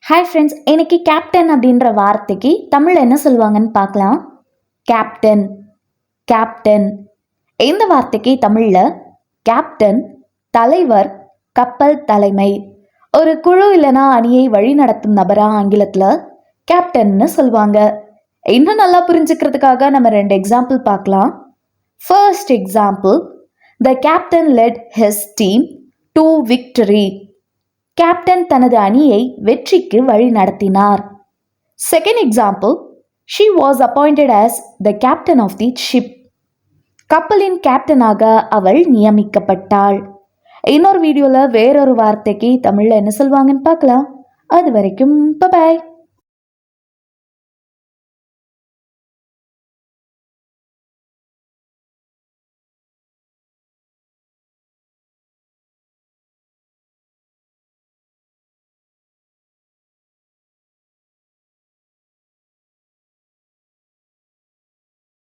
Hi friends, இன்னைக்கு captain அப்படின்ற வார்த்தைக்கு தமிழ்ல என்ன சொல்லுவாங்கன்னு பார்க்கலாம். Captain, captain. இந்த வார்த்தைக்கு தமிழ்ல கேப்டன், தலைவர், கப்பல் தலைமை. ஒரு குழு இல்லைனா அணியை வழி நடத்தும் நபரா ஆங்கிலத்துல கேப்டன்னு சொல்லுவாங்க. இன்னும் நல்லா புரிஞ்சுக்கிறதுக்காக நம்ம 2 எக்ஸாம்பிள் பார்க்கலாம். First example, the captain led his team to victory. Captain தனது அணியை வெற்றிக்கு வழி நடத்தினார். Second example, she was appointed as the captain of the ship. கப்பலின் கேப்டனாக அவள் நியமிக்கப்பட்டாள். இன்னொரு வீடியோல வேறொரு வார்த்தைக்கு தமிழ்ல என்ன சொல்வாங்கன்னு பார்க்கலாம். அது வரைக்கும் பை.